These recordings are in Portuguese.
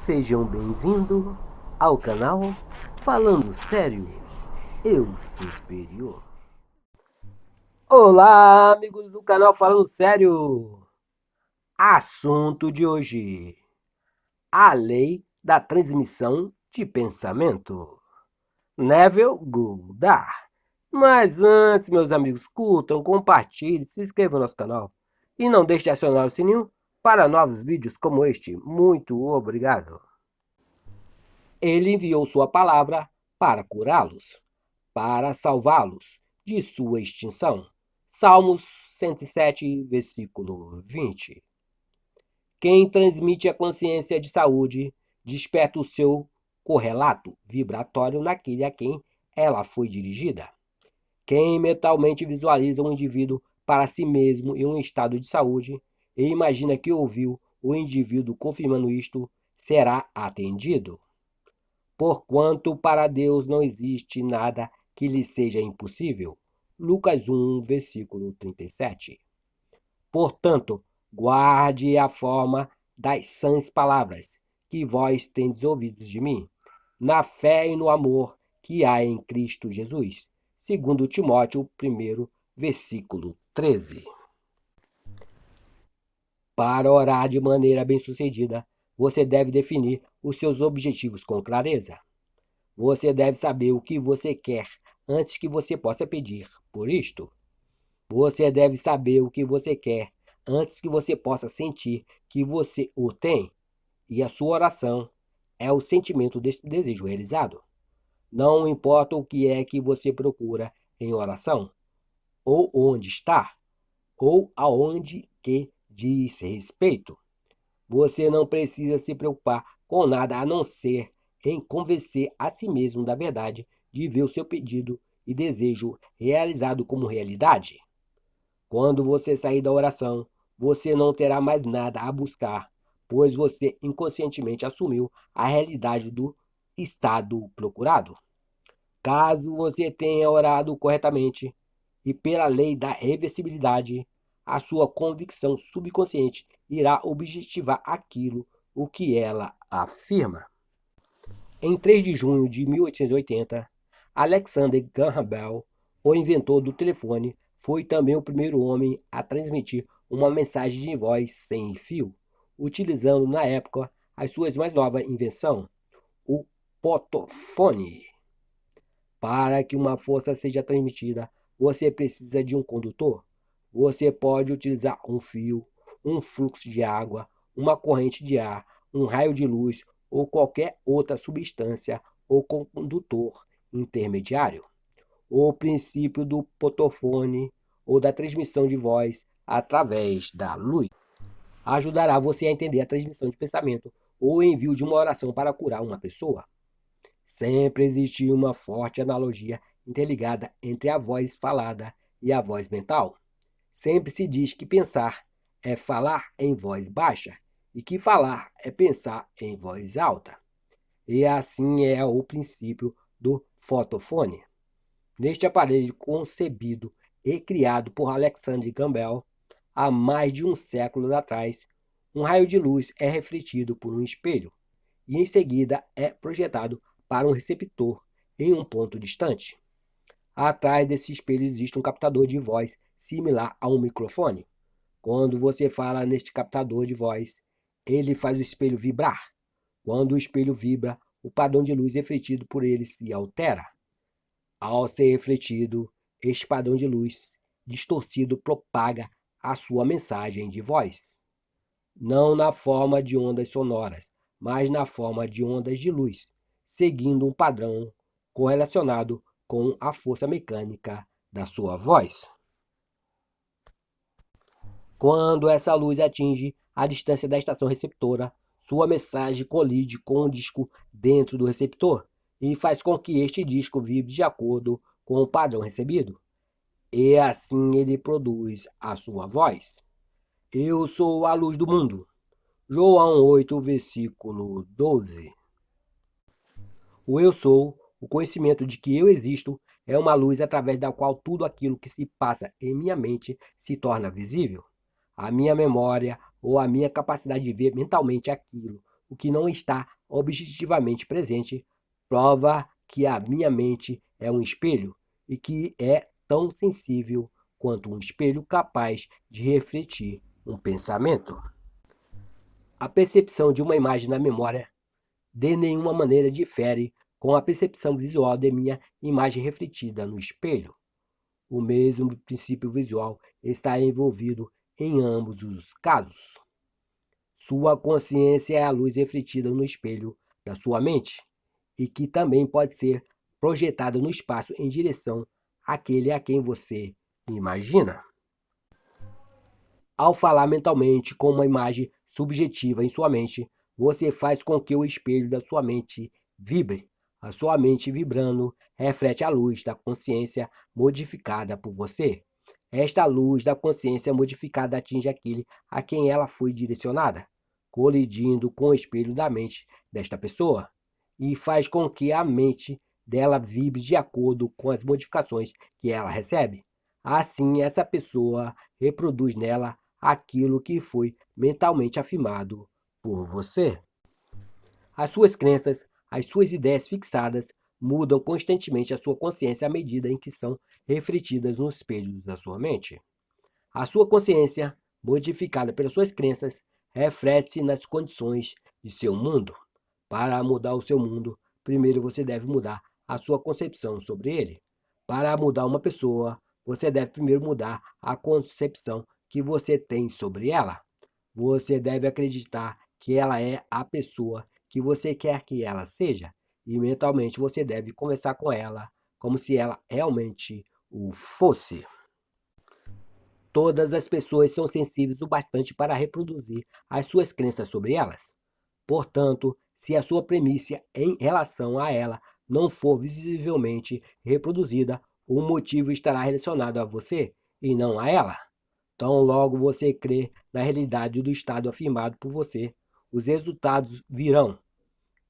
Sejam bem-vindos ao canal Falando Sério, Eu Superior. Olá, amigos do canal Falando Sério. Assunto de hoje: a lei da transmissão de pensamento. Neville Goddard. Mas antes, meus amigos, curtam, compartilhem, se inscrevam no nosso canal e não deixe de acionar o sininho para novos vídeos como este. Muito obrigado. Ele enviou sua palavra para curá-los, para salvá-los de sua extinção. Salmos 107, versículo 20. Quem transmite a consciência de saúde desperta o seu correlato vibratório naquele a quem ela foi dirigida. Quem mentalmente visualiza um indivíduo para si mesmo em um estado de saúde e imagina que ouviu o indivíduo confirmando isto, será atendido. Porquanto para Deus não existe nada que lhe seja impossível. Lucas 1, versículo 37. Portanto, guarde a forma das sãs palavras que vós tendes ouvido de mim, na fé e no amor que há em Cristo Jesus. Segundo Timóteo 1, versículo 13. Para orar de maneira bem-sucedida, você deve definir os seus objetivos com clareza. Você deve saber o que você quer antes que você possa pedir por isto. Você deve saber o que você quer antes que você possa sentir que você o tem. E a sua oração é o sentimento deste desejo realizado. Não importa o que é que você procura em oração, ou onde está, ou aonde que diz respeito. Você não precisa se preocupar com nada a não ser em convencer a si mesmo da verdade de ver o seu pedido e desejo realizado como realidade. Quando você sair da oração, você não terá mais nada a buscar, pois você inconscientemente assumiu a realidade do estado procurado. Caso você tenha orado corretamente e pela lei da reversibilidade, a sua convicção subconsciente irá objetivar aquilo o que ela afirma. Em 3 de junho de 1880, Alexander Graham Bell, o inventor do telefone, foi também o primeiro homem a transmitir uma mensagem de voz sem fio, utilizando na época a sua mais nova invenção, o potofone. Para que uma força seja transmitida, você precisa de um condutor. Você pode utilizar um fio, um fluxo de água, uma corrente de ar, um raio de luz ou qualquer outra substância ou condutor intermediário. O princípio do potofone ou da transmissão de voz através da luz ajudará você a entender a transmissão de pensamento ou o envio de uma oração para curar uma pessoa. Sempre existiu uma forte analogia interligada entre a voz falada e a voz mental. Sempre se diz que pensar é falar em voz baixa e que falar é pensar em voz alta. E assim é o princípio do fotofone. Neste aparelho concebido e criado por Alexander Graham Bell há mais de um século atrás, um raio de luz é refletido por um espelho e em seguida é projetado para um receptor em um ponto distante. Atrás desse espelho existe um captador de voz similar a um microfone. Quando você fala neste captador de voz, ele faz o espelho vibrar. Quando o espelho vibra, o padrão de luz refletido por ele se altera. Ao ser refletido, este padrão de luz distorcido propaga a sua mensagem de voz. Não na forma de ondas sonoras, mas na forma de ondas de luz, seguindo um padrão correlacionado com a força mecânica da sua voz. Quando essa luz atinge a distância da estação receptora, sua mensagem colide com o disco dentro do receptor e faz com que este disco vibre de acordo com o padrão recebido. E assim ele produz a sua voz. Eu sou a luz do mundo. João 8, versículo 12. O eu sou, o conhecimento de que eu existo, é uma luz através da qual tudo aquilo que se passa em minha mente se torna visível. A minha memória ou a minha capacidade de ver mentalmente aquilo o que não está objetivamente presente, prova que a minha mente é um espelho e que é tão sensível quanto um espelho capaz de refletir um pensamento. A percepção de uma imagem na memória de nenhuma maneira difere com a percepção visual de minha imagem refletida no espelho. O mesmo princípio visual está envolvido em ambos os casos. Sua consciência é a luz refletida no espelho da sua mente e que também pode ser projetada no espaço em direção àquele a quem você imagina. Ao falar mentalmente com uma imagem subjetiva em sua mente, você faz com que o espelho da sua mente vibre. A sua mente vibrando reflete a luz da consciência modificada por você. Esta luz da consciência modificada atinge aquele a quem ela foi direcionada, colidindo com o espelho da mente desta pessoa, e faz com que a mente dela vibre de acordo com as modificações que ela recebe. Assim, essa pessoa reproduz nela aquilo que foi mentalmente afirmado por você. As suas crenças, as suas ideias fixadas mudam constantemente a sua consciência à medida em que são refletidas nos espelhos da sua mente. A sua consciência, modificada pelas suas crenças, reflete-se nas condições de seu mundo. Para mudar o seu mundo, primeiro você deve mudar a sua concepção sobre ele. Para mudar uma pessoa, você deve primeiro mudar a concepção que você tem sobre ela. Você deve acreditar que ela é a pessoa que você quer que ela seja, e mentalmente você deve conversar com ela como se ela realmente o fosse. Todas as pessoas são sensíveis o bastante para reproduzir as suas crenças sobre elas. Portanto, se a sua premissa em relação a ela não for visivelmente reproduzida, o motivo estará relacionado a você e não a ela. Tão logo você crê na realidade do estado afirmado por você, os resultados virão.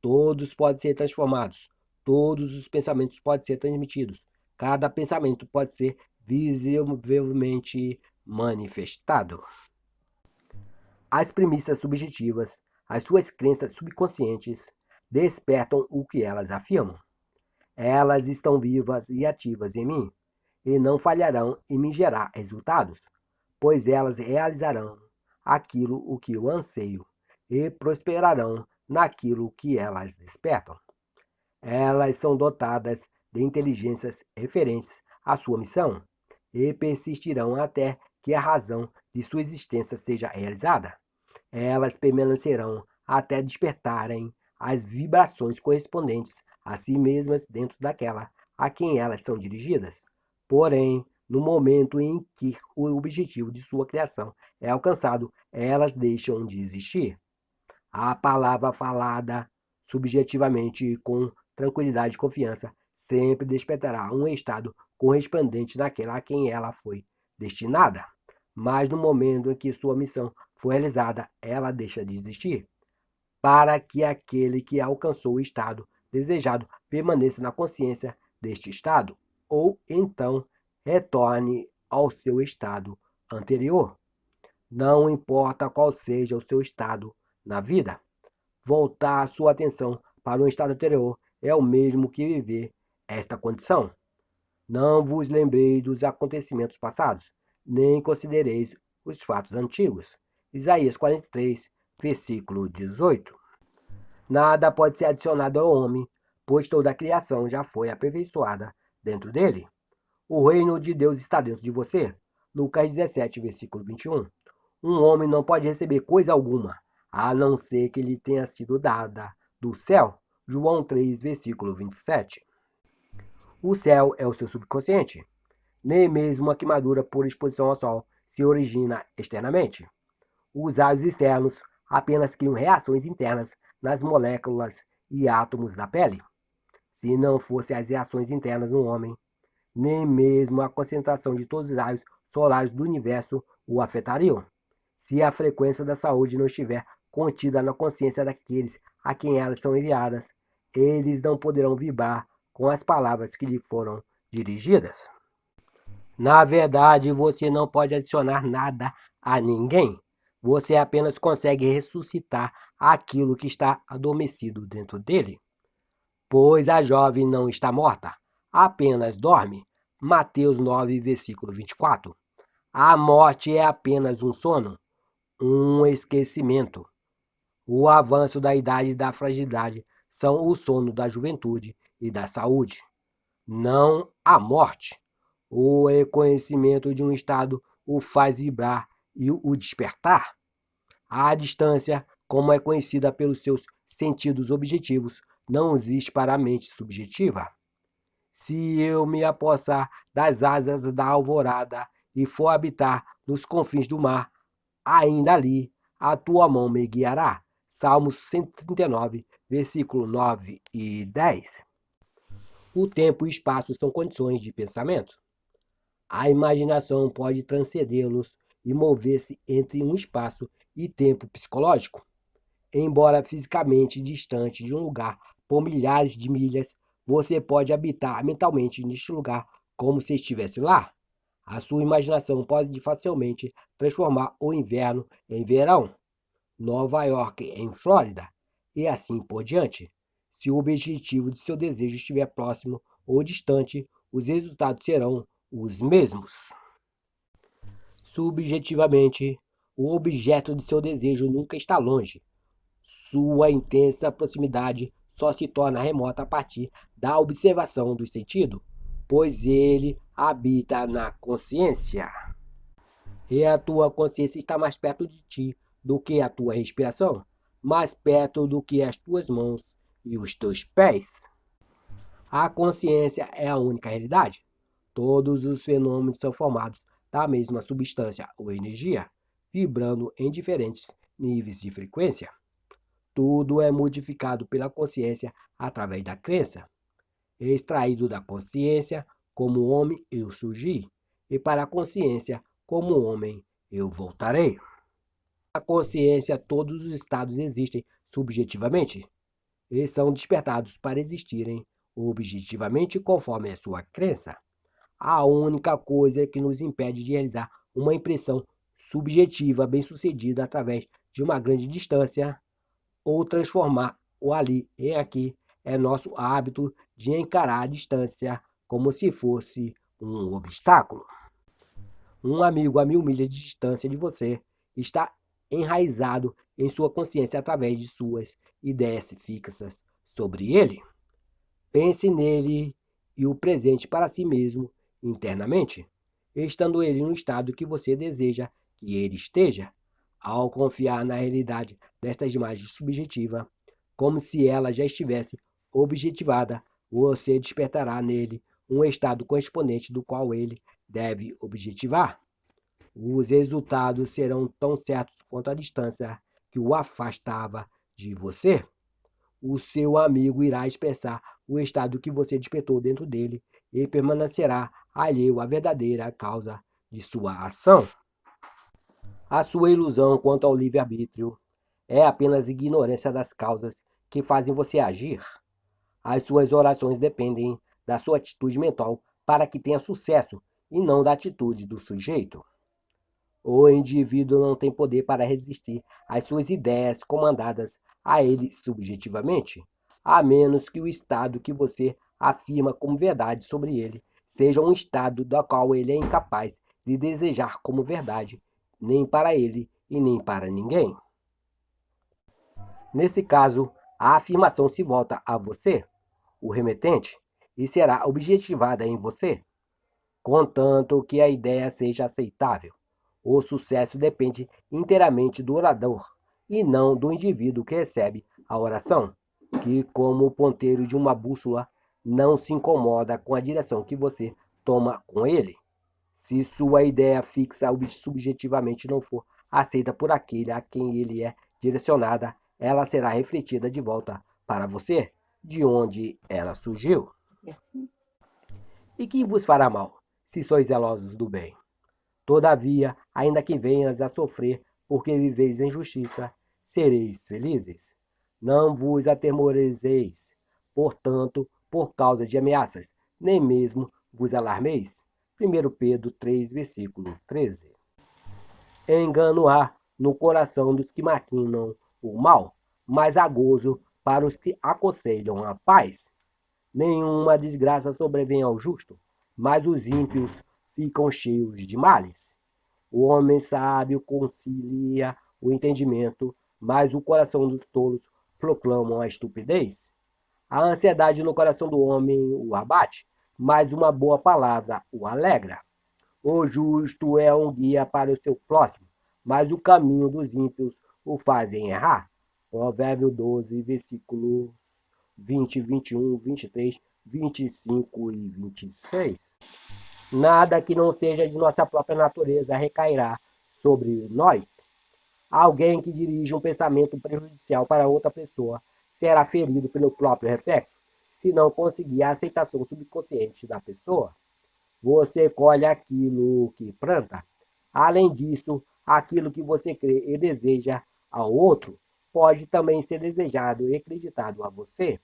Todos podem ser transformados. Todos os pensamentos podem ser transmitidos. Cada pensamento pode ser visivelmente manifestado. As premissas subjetivas, as suas crenças subconscientes, despertam o que elas afirmam. Elas estão vivas e ativas em mim, e não falharão em me gerar resultados, pois elas realizarão aquilo o que eu anseio e prosperarão naquilo que elas despertam. Elas são dotadas de inteligências referentes à sua missão e persistirão até que a razão de sua existência seja realizada. Elas permanecerão até despertarem as vibrações correspondentes a si mesmas dentro daquela a quem elas são dirigidas. Porém, no momento em que o objetivo de sua criação é alcançado, elas deixam de existir. A palavra falada subjetivamente com tranquilidade e confiança sempre despertará um estado correspondente naquela a quem ela foi destinada. Mas no momento em que sua missão for realizada, ela deixa de existir, para que aquele que alcançou o estado desejado permaneça na consciência deste estado, ou então retorne ao seu estado anterior. Não importa qual seja o seu estado na vida, voltar sua atenção para um estado anterior é o mesmo que viver esta condição. Não vos lembreis dos acontecimentos passados, nem considereis os fatos antigos. Isaías 43, versículo 18. Nada pode ser adicionado ao homem, pois toda a criação já foi aperfeiçoada dentro dele. O reino de Deus está dentro de você. Lucas 17, versículo 21. Um homem não pode receber coisa alguma, a não ser que lhe tenha sido dada do céu. João 3, versículo 27. O céu é o seu subconsciente. Nem mesmo a queimadura por exposição ao sol se origina externamente. Os raios externos apenas criam reações internas nas moléculas e átomos da pele. Se não fossem as reações internas no homem, nem mesmo a concentração de todos os raios solares do universo o afetariam. Se a frequência da saúde não estiver contida na consciência daqueles a quem elas são enviadas, eles não poderão vibrar com as palavras que lhe foram dirigidas. Na verdade, você não pode adicionar nada a ninguém. Você apenas consegue ressuscitar aquilo que está adormecido dentro dele. Pois a jovem não está morta, apenas dorme. Mateus 9, versículo 24. A morte é apenas um sono, um esquecimento. O avanço da idade e da fragilidade são o sono da juventude e da saúde, não a morte. O reconhecimento de um estado o faz vibrar e o despertar. A distância, como é conhecida pelos seus sentidos objetivos, não existe para a mente subjetiva. Se eu me apossar das asas da alvorada e for habitar nos confins do mar, ainda ali a tua mão me guiará. Salmos 139, versículo 9 e 10. O tempo e o espaço são condições de pensamento. A imaginação pode transcendê-los e mover-se entre um espaço e tempo psicológico. Embora fisicamente distante de um lugar por milhares de milhas, você pode habitar mentalmente neste lugar como se estivesse lá. A sua imaginação pode facilmente transformar o inverno em verão, Nova York em Flórida, e assim por diante. Se o objetivo de seu desejo estiver próximo ou distante, os resultados serão os mesmos. Subjetivamente, o objeto de seu desejo nunca está longe. Sua intensa proximidade só se torna remota a partir da observação do sentido, pois ele habita na consciência. E a tua consciência está mais perto de ti do que a tua respiração, mais perto do que as tuas mãos e os teus pés. A consciência é a única realidade. Todos os fenômenos são formados da mesma substância ou energia, vibrando em diferentes níveis de frequência. Tudo é modificado pela consciência através da crença. Extraído da consciência, como homem eu surgi, e para a consciência, como homem eu voltarei. A consciência, todos os estados existem subjetivamente e são despertados para existirem objetivamente conforme a sua crença. A única coisa que nos impede de realizar uma impressão subjetiva bem-sucedida através de uma grande distância ou transformar o ali em aqui é nosso hábito de encarar a distância como se fosse um obstáculo. Um amigo a 1.000 milhas de distância de você está enraizado em sua consciência através de suas ideias fixas sobre ele. Pense nele e o presente para si mesmo internamente, estando ele no estado que você deseja que ele esteja. Ao confiar na realidade destas imagens subjetivas, como se ela já estivesse objetivada, você despertará nele um estado correspondente do qual ele deve objetivar. Os resultados serão tão certos quanto a distância que o afastava de você. O seu amigo irá expressar o estado que você despertou dentro dele e permanecerá alheio à verdadeira causa de sua ação. A sua ilusão quanto ao livre-arbítrio é apenas ignorância das causas que fazem você agir. As suas orações dependem da sua atitude mental para que tenha sucesso e não da atitude do sujeito. O indivíduo não tem poder para resistir às suas ideias comandadas a ele subjetivamente, a menos que o estado que você afirma como verdade sobre ele seja um estado do qual ele é incapaz de desejar como verdade, nem para ele e nem para ninguém. Nesse caso, a afirmação se volta a você, o remetente, e será objetivada em você, contanto que a ideia seja aceitável. O sucesso depende inteiramente do orador e não do indivíduo que recebe a oração, que, como o ponteiro de uma bússola, não se incomoda com a direção que você toma com ele. Se sua ideia fixa subjetivamente não for aceita por aquele a quem ele é direcionada, ela será refletida de volta para você, de onde ela surgiu. E quem vos fará mal, se sois zelosos do bem? Todavia, ainda que venhas a sofrer porque viveis em justiça, sereis felizes. Não vos atemorizeis, portanto, por causa de ameaças, nem mesmo vos alarmeis. 1 Pedro 3, versículo 13. Engano há no coração dos que maquinam o mal, mas há gozo para os que aconselham a paz. Nenhuma desgraça sobrevém ao justo, mas os ímpios ficam cheios de males. O homem sábio concilia o entendimento, mas o coração dos tolos proclamam a estupidez. A ansiedade no coração do homem o abate, mas uma boa palavra o alegra. O justo é um guia para o seu próximo, mas o caminho dos ímpios o fazem errar. Provérbio 12, versículo 20, 21, 23, 25 e 26. Nada que não seja de nossa própria natureza recairá sobre nós. Alguém que dirige um pensamento prejudicial para outra pessoa será ferido pelo próprio reflexo, se não conseguir a aceitação subconsciente da pessoa. Você colhe aquilo que planta. Além disso, aquilo que você crê e deseja ao outro pode também ser desejado e acreditado a você,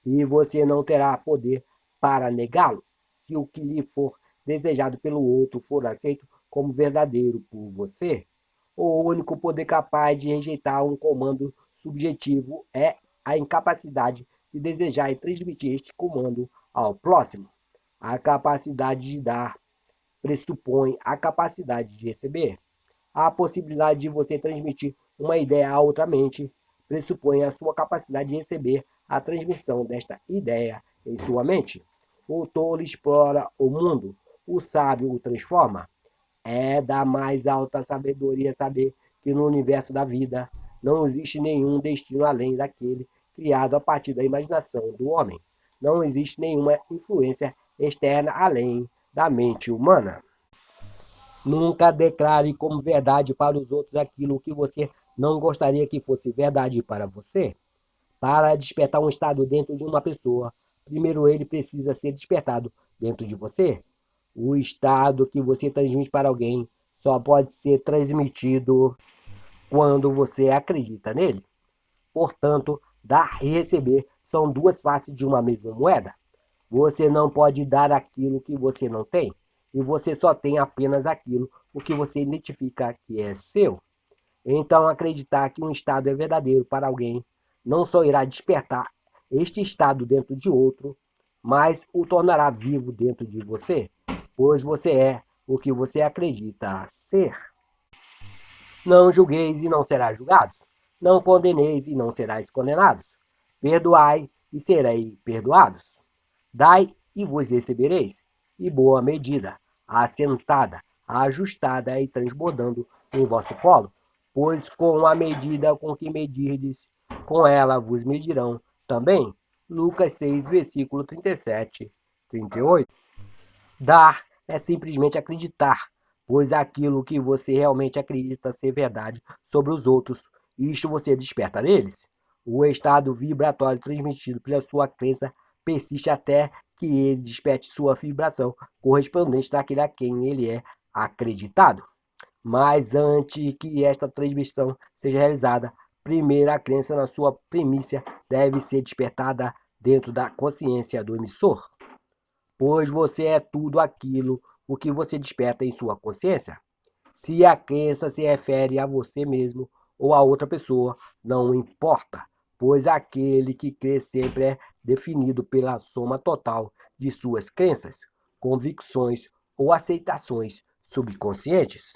e você não terá poder para negá-lo, se o que lhe for desejado pelo outro for aceito como verdadeiro por você. O único poder capaz de rejeitar um comando subjetivo é a incapacidade de desejar e transmitir este comando ao próximo. A capacidade de dar pressupõe a capacidade de receber. A possibilidade de você transmitir uma ideia a outra mente pressupõe a sua capacidade de receber a transmissão desta ideia em sua mente. O tolo explora o mundo, o sábio o transforma. É da mais alta sabedoria saber que no universo da vida não existe nenhum destino além daquele criado a partir da imaginação do homem. Não existe nenhuma influência externa além da mente humana. Nunca declare como verdade para os outros aquilo que você não gostaria que fosse verdade para você. Para despertar um estado dentro de uma pessoa, primeiro ele precisa ser despertado dentro de você. O estado que você transmite para alguém só pode ser transmitido quando você acredita nele. Portanto, dar e receber são duas faces de uma mesma moeda. Você não pode dar aquilo que você não tem, e você só tem apenas aquilo o que você identifica que é seu. Então, acreditar que um estado é verdadeiro para alguém não só irá despertar este estado dentro de outro, mas o tornará vivo dentro de você, pois você é o que você acredita ser. Não julgueis e não serás julgados. Não condeneis e não serás condenados. Perdoai e sereis perdoados. Dai e vos recebereis. E boa medida, assentada, ajustada e transbordando em vosso colo. Pois com a medida com que medirdes, com ela vos medirão também. Lucas 6, versículo 37, 38. Dar é simplesmente acreditar, pois aquilo que você realmente acredita ser verdade sobre os outros, isto você desperta neles. O estado vibratório transmitido pela sua crença persiste até que ele desperte sua vibração correspondente daquele a quem ele é acreditado. Mas antes que esta transmissão seja realizada, primeiro a crença na sua primícia deve ser despertada dentro da consciência do emissor, pois você é tudo aquilo o que você desperta em sua consciência. Se a crença se refere a você mesmo ou a outra pessoa, não importa, pois aquele que crê sempre é definido pela soma total de suas crenças, convicções ou aceitações subconscientes.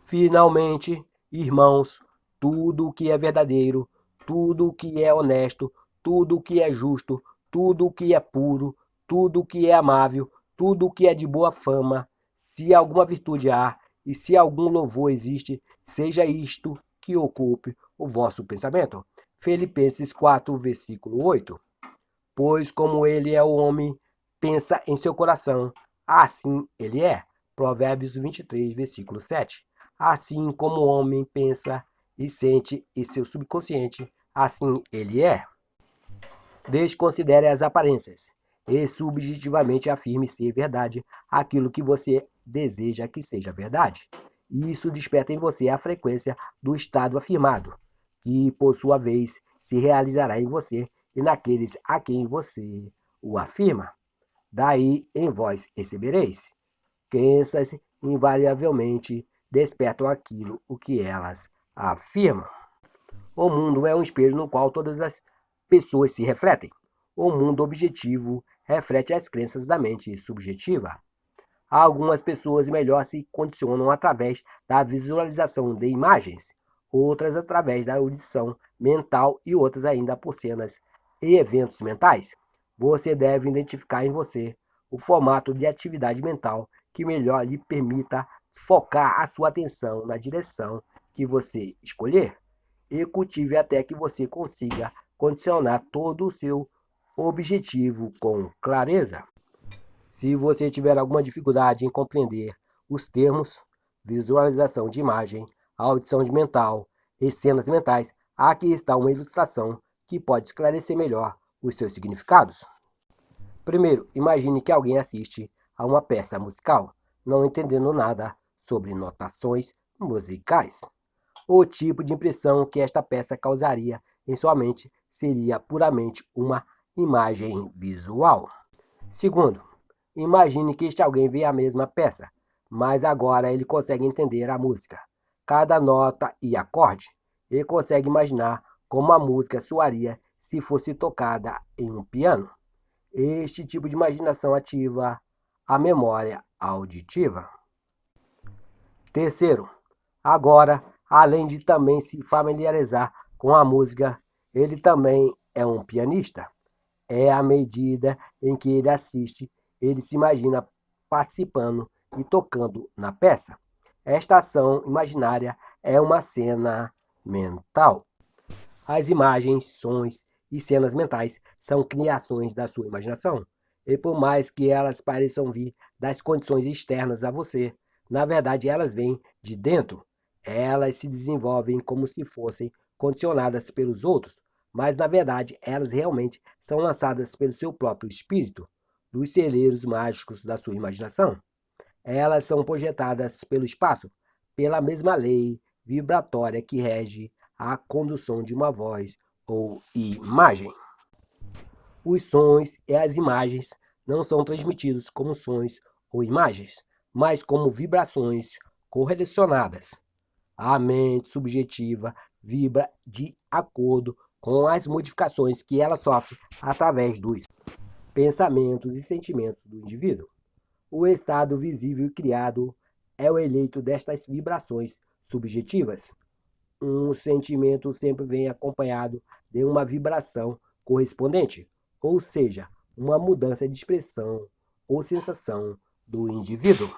Finalmente, irmãos, tudo o que é verdadeiro, tudo o que é honesto, tudo o que é justo, tudo o que é puro, tudo o que é amável, tudo o que é de boa fama, se alguma virtude há e se algum louvor existe, seja isto que ocupe o vosso pensamento. Filipenses 4, versículo 8. Pois como ele é o homem, pensa em seu coração, assim ele é. Provérbios 23, versículo 7. Assim como o homem pensa e sente em seu subconsciente, assim ele é. Desconsidere as aparências e subjetivamente afirme ser verdade aquilo que você deseja que seja verdade. Isso desperta em você a frequência do estado afirmado, que por sua vez se realizará em você e naqueles a quem você o afirma. Daí em vós recebereis. Crenças invariavelmente despertam aquilo o que elas afirmam. O mundo é um espelho no qual todas as pessoas se refletem. O mundo objetivo reflete as crenças da mente subjetiva. Algumas pessoas melhor se condicionam através da visualização de imagens, outras através da audição mental e outras ainda por cenas e eventos mentais. Você deve identificar em você o formato de atividade mental que melhor lhe permita focar a sua atenção na direção que você escolher e cultive até que você consiga condicionar todo o seu objetivo com clareza. Se você tiver alguma dificuldade em compreender os termos visualização de imagem, audição de mental e cenas mentais, aqui está uma ilustração que pode esclarecer melhor os seus significados. Primeiro, imagine que alguém assiste a uma peça musical, não entendendo nada sobre notações musicais. O tipo de impressão que esta peça causaria em sua mente seria puramente uma imagem visual. Segundo, imagine que este alguém vê a mesma peça, mas agora ele consegue entender a música, cada nota e acorde, e consegue imaginar como a música soaria se fosse tocada em um piano. Este tipo de imaginação ativa a memória auditiva. Terceiro, agora, além de também se familiarizar com a música, ele também é um pianista. É à medida em que ele assiste, ele se imagina participando e tocando na peça. Esta ação imaginária é uma cena mental. As imagens, sons e cenas mentais são criações da sua imaginação. E por mais que elas pareçam vir das condições externas a você, na verdade elas vêm de dentro. Elas se desenvolvem como se fossem condicionadas pelos outros, mas na verdade elas realmente são lançadas pelo seu próprio espírito, dos celeiros mágicos da sua imaginação. Elas são projetadas pelo espaço, pela mesma lei vibratória que rege a condução de uma voz ou imagem. Os sons e as imagens não são transmitidos como sons ou imagens, mas como vibrações correlacionadas. A mente subjetiva vibra de acordo com as modificações que ela sofre através dos pensamentos e sentimentos do indivíduo. O estado visível criado é o eleito destas vibrações subjetivas. Um sentimento sempre vem acompanhado de uma vibração correspondente, ou seja, uma mudança de expressão ou sensação do indivíduo.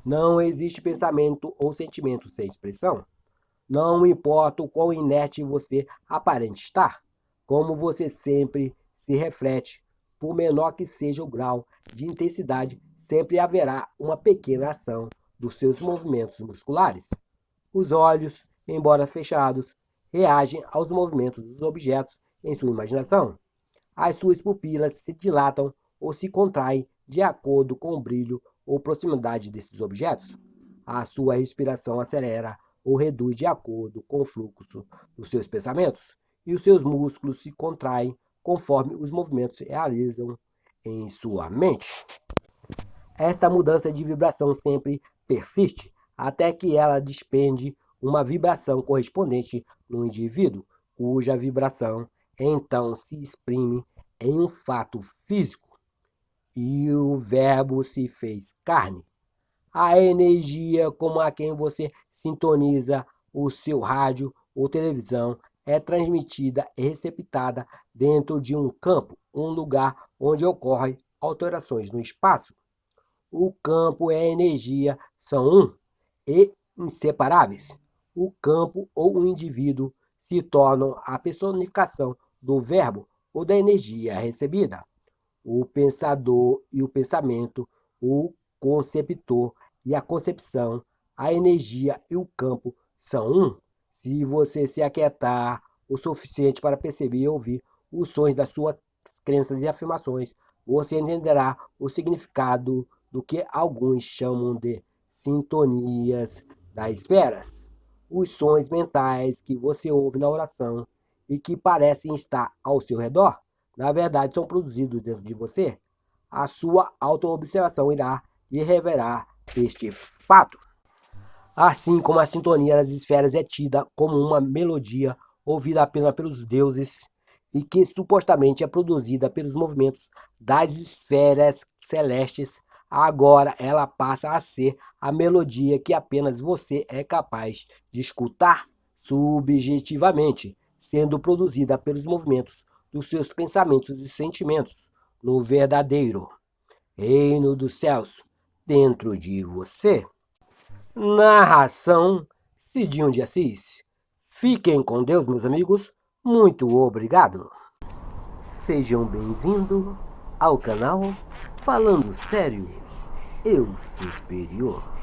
Não existe pensamento ou sentimento sem expressão. Não importa o quão inerte você aparente estar, como você sempre se reflete, por menor que seja o grau de intensidade, sempre haverá uma pequena ação dos seus movimentos musculares. Os olhos, embora fechados, reagem aos movimentos dos objetos em sua imaginação. As suas pupilas se dilatam ou se contraem de acordo com o brilho ou proximidade desses objetos. A sua respiração acelera ou reduz de acordo com o fluxo dos seus pensamentos, e os seus músculos se contraem conforme os movimentos se realizam em sua mente. Esta mudança de vibração sempre persiste, até que ela despende uma vibração correspondente no indivíduo, cuja vibração então se exprime em um fato físico. E o Verbo se fez carne. A energia com a quem você sintoniza o seu rádio ou televisão é transmitida e receptada dentro de um campo, um lugar onde ocorrem alterações no espaço. O campo e a energia são um e inseparáveis. O campo ou o indivíduo se tornam a personificação do verbo ou da energia recebida. O pensador e o pensamento, o conceptor e a concepção, a energia e o campo são um. Se você se aquietar o suficiente para perceber e ouvir os sons das suas crenças e afirmações, você entenderá o significado do que alguns chamam de sintonias das esferas. Os sons mentais que você ouve na oração e que parecem estar ao seu redor, na verdade são produzidos dentro de você. A sua autoobservação irá lhe revelar este fato. Assim como a sintonia das esferas é tida como uma melodia ouvida apenas pelos deuses e que supostamente é produzida pelos movimentos das esferas celestes, agora ela passa a ser a melodia que apenas você é capaz de escutar subjetivamente, sendo produzida pelos movimentos dos seus pensamentos e sentimentos no verdadeiro reino dos céus dentro de você. Narração Cidinho de Assis. Fiquem com Deus, meus amigos. Muito obrigado. Sejam bem-vindos ao canal Falando Sério, Eu Superior.